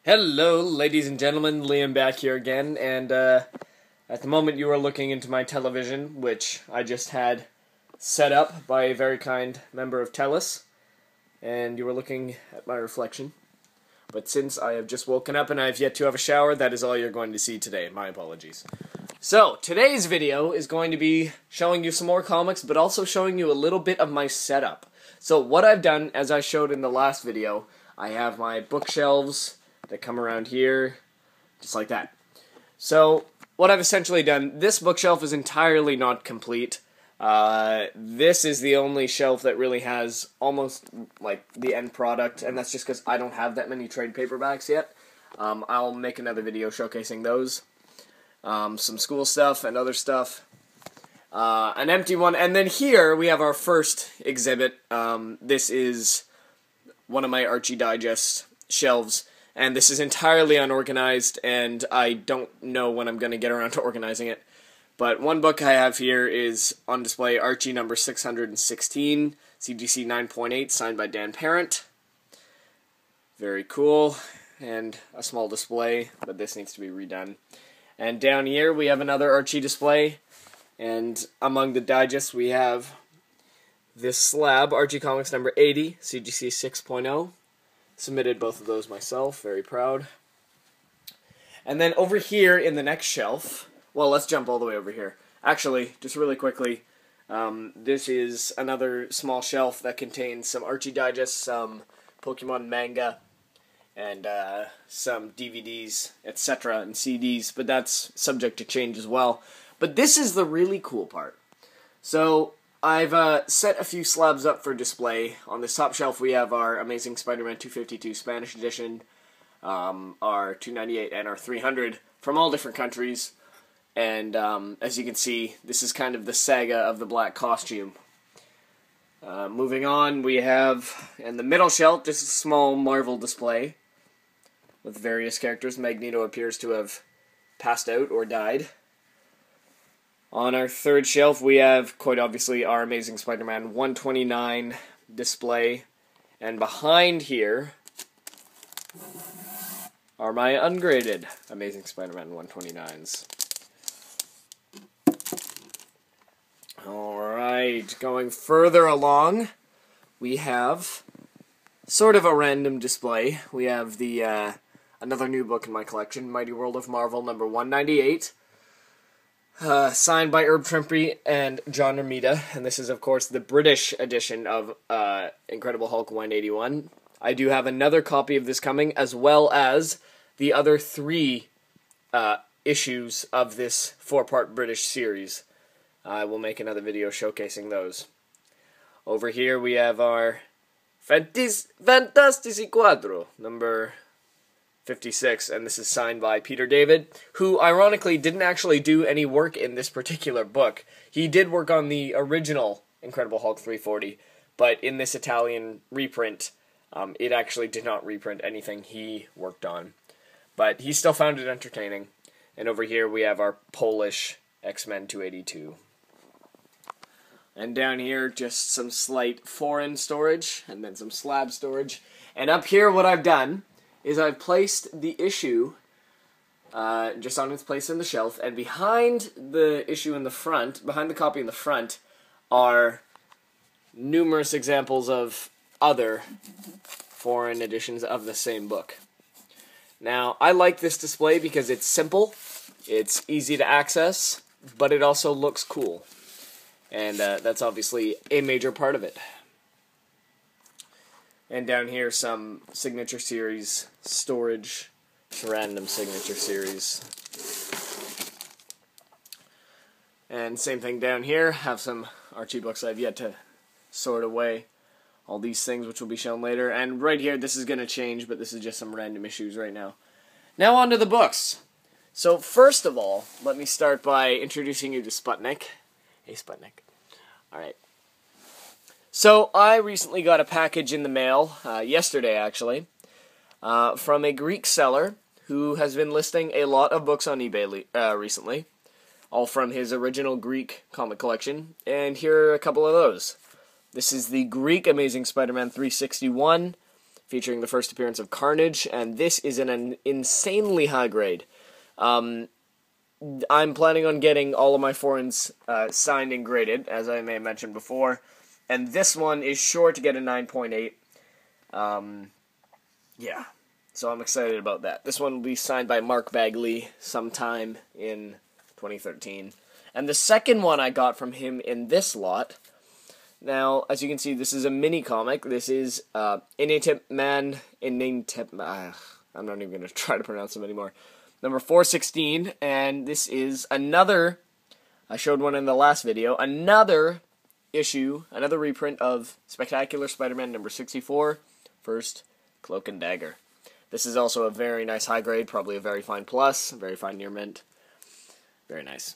Hello, ladies and gentlemen, Liam back here again, and at the moment you are looking into my television, which I just had set up by a very kind member of TELUS, and you are looking at my reflection. But since I have just woken up and I have yet to have a shower, that is all you're going to see today. My apologies. So, today's video is going to be showing you some more comics, but also showing you a little bit of my setup. So, what I've done, as I showed in the last video, I have my bookshelves that come around here, just like that. So, what I've essentially done, this bookshelf is entirely not complete. This is the only shelf that really has almost, like, the end product, and that's just because I don't have that many trade paperbacks yet. I'll make another video showcasing those. Some school stuff and other stuff. An empty one, and then here we have our first exhibit. This is one of my Archie Digest shelves. And this is entirely unorganized, and I don't know when I'm going to get around to organizing it. But one book I have here is on display, Archie number 616, CGC 9.8, signed by Dan Parent. Very cool, and a small display, but this needs to be redone. And down here we have another Archie display, and among the digests we have this slab, Archie Comics number 80, CGC 6.0. Submitted both of those myself, very proud. And then over here in the next shelf, well, let's jump all the way over here. Actually, just really quickly, this is another small shelf that contains some Archie Digest, some Pokemon manga, and some DVDs, etc., and CDs, but that's subject to change as well. But this is the really cool part. So, I've set a few slabs up for display. On this top shelf we have our Amazing Spider-Man 252 Spanish edition, our 298 and our 300 from all different countries. And as you can see, this is kind of the saga of the black costume. Moving on, we have in the middle shelf just a small Marvel display with various characters. Magneto appears to have passed out or died. On our third shelf, we have, quite obviously, our Amazing Spider-Man 129 display. And behind here are my ungraded Amazing Spider-Man 129s. Alright, going further along, we have sort of a random display. We have the another new book in my collection, Mighty World of Marvel number 198. Signed by Herb Trimpe and John Romita, and this is, of course, the British edition of Incredible Hulk 181. I do have another copy of this coming, as well as the other 3 issues of this 4-part British series. I will make another video showcasing those. Over here we have our Fantastici Quattro, number 56, and this is signed by Peter David, who ironically didn't actually do any work in this particular book. He did work on the original Incredible Hulk 340, but in this Italian reprint, it actually did not reprint anything he worked on. But he still found it entertaining. And over here we have our Polish X-Men 282. And down here, just some slight foreign storage, and then some slab storage. And up here, what I've done is I've placed the issue just on its place in the shelf, and behind the issue in the front, behind the copy in the front, are numerous examples of other foreign editions of the same book. Now, I like this display because it's simple, it's easy to access, but it also looks cool. And that's obviously a major part of it. And down here, some Signature Series storage, random Signature Series. And same thing down here, have some Archie books I've yet to sort away. All these things, which will be shown later. And right here, this is going to change, but this is just some random issues right now. Now on to the books. So first of all, let me start by introducing you to Sputnik. Hey, Sputnik. Alright. So, I recently got a package in the mail, yesterday actually, from a Greek seller who has been listing a lot of books on eBay recently, all from his original Greek comic collection, and here are a couple of those. This is the Greek Amazing Spider-Man 361, featuring the first appearance of Carnage, and this is an insanely high grade. I'm planning on getting all of my foreigns signed and graded, as I may have mentioned before, and this one is sure to get a 9.8. Yeah, so I'm excited about that. This one will be signed by Mark Bagley sometime in 2013. And the second one I got from him in this lot, now, as you can see, this is a mini comic. This is Inatip Man, I'm not even going to try to pronounce him anymore. Number 416, and this is another, I showed one in the last video, another issue, another reprint of Spectacular Spider-Man number 64, First Cloak and Dagger. This is also a very nice high grade, probably a very fine plus, very fine near mint. Very nice.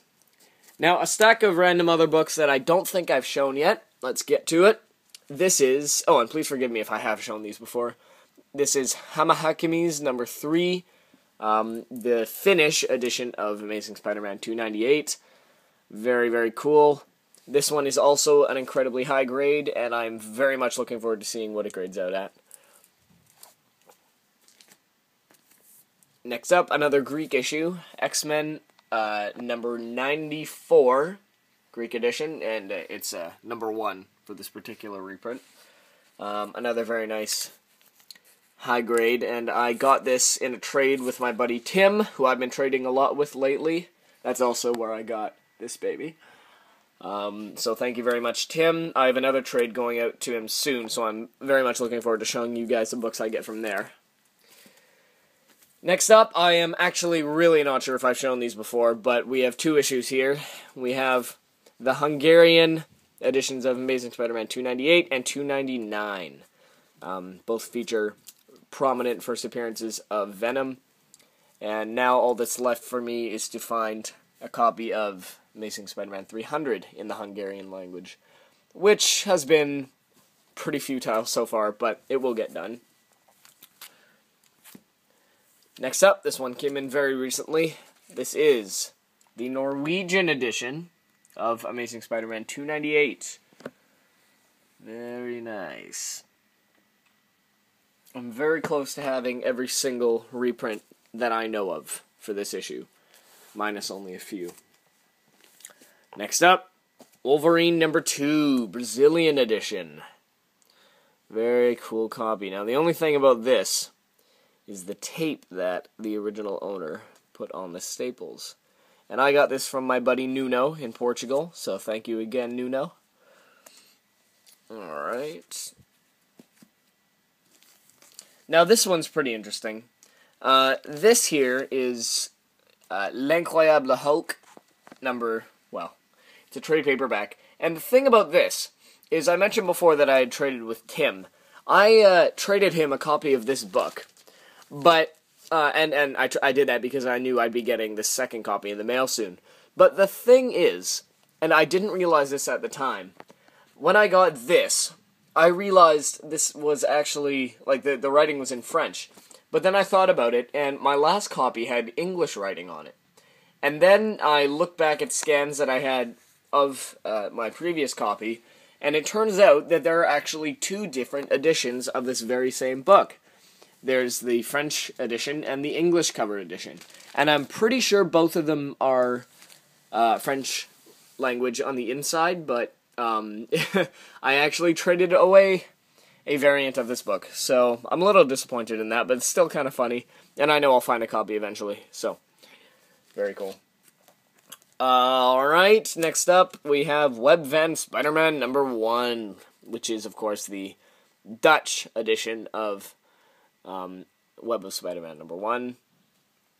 Now, a stack of random other books that I don't think I've shown yet. Let's get to it. This is, oh, and please forgive me if I have shown these before. This is Hamahakimi's number 3, the Finnish edition of Amazing Spider-Man 298. Very, very cool. This one is also an incredibly high grade, and I'm very much looking forward to seeing what it grades out at. Next up, another Greek issue, X-Men number 94, Greek edition, and it's number 1 for this particular reprint. Another very nice high grade, and I got this in a trade with my buddy Tim, who I've been trading a lot with lately. That's also where I got this baby. So thank you very much, Tim. I have another trade going out to him soon, so I'm very much looking forward to showing you guys the books I get from there. Next up, I am actually really not sure if I've shown these before, but we have 2 issues here. We have the Hungarian editions of Amazing Spider-Man 298 and 299. Both feature prominent first appearances of Venom, and now all that's left for me is to find a copy of Amazing Spider-Man 300 in the Hungarian language, which has been pretty futile so far, but it will get done. Next up, this one came in very recently. This is the Norwegian edition of Amazing Spider-Man 298. Very nice. I'm very close to having every single reprint that I know of for this issue, minus only a few. Next up, Wolverine number 2, Brazilian edition. Very cool copy. Now, the only thing about this is the tape that the original owner put on the staples. And I got this from my buddy Nuno in Portugal, so thank you again, Nuno. Alright. Now this one's pretty interesting. This here is L'Incroyable Hulk number, well, it's a trade paperback. And the thing about this is I mentioned before that I had traded with Tim. I traded him a copy of this book. But, and I did that because I knew I'd be getting the second copy in the mail soon. But the thing is, and I didn't realize this at the time, when I got this, I realized this was actually, like, the writing was in French. But then I thought about it, and my last copy had English writing on it. And then I looked back at scans that I had of my previous copy, and it turns out that there are actually 2 different editions of this very same book. There's the French edition and the English cover edition. And I'm pretty sure both of them are French language on the inside, but I actually traded away a variant of this book. So I'm a little disappointed in that, but it's still kind of funny. And I know I'll find a copy eventually. So, very cool. Alright, next up we have Web Van Spider-Man number 1, which is, of course, the Dutch edition of Web of Spider-Man number 1.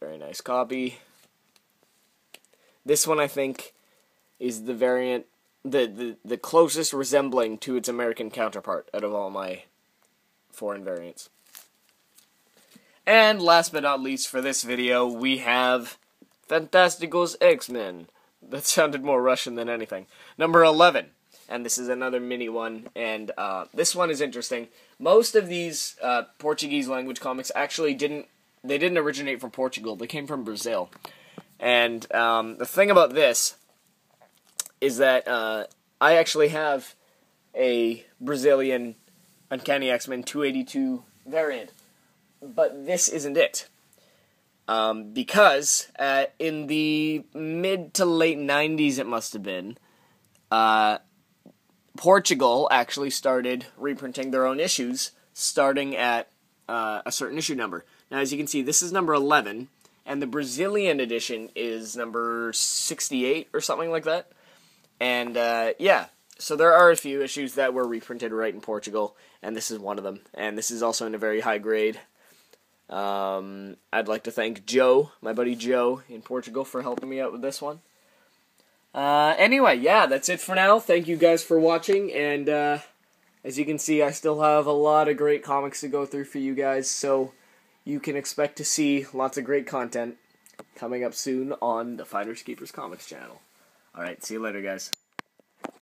Very nice copy. This one, I think, is the variant, the closest resembling to its American counterpart out of all my foreign variants. And last but not least for this video, we have Fantasticos X-Men. That sounded more Russian than anything. Number 11. And this is another mini one, and this one is interesting. Most of these Portuguese language comics actually didn't originate from Portugal. They came from Brazil. And the thing about this is that I actually have a Brazilian Uncanny X-Men 282 variant. But this isn't it. Because in the mid to late 90s, it must have been, Portugal actually started reprinting their own issues, starting at a certain issue number. Now, as you can see, this is number 11, and the Brazilian edition is number 68 or something like that. And, yeah, so there are a few issues that were reprinted right in Portugal, and this is one of them. And this is also in a very high grade. I'd like to thank Joe, my buddy Joe in Portugal, for helping me out with this one. Anyway, yeah, that's it for now. Thank you guys for watching, and, as you can see, I still have a lot of great comics to go through for you guys, so you can expect to see lots of great content coming up soon on the Finders Keepers Comics channel. Alright, see you later, guys.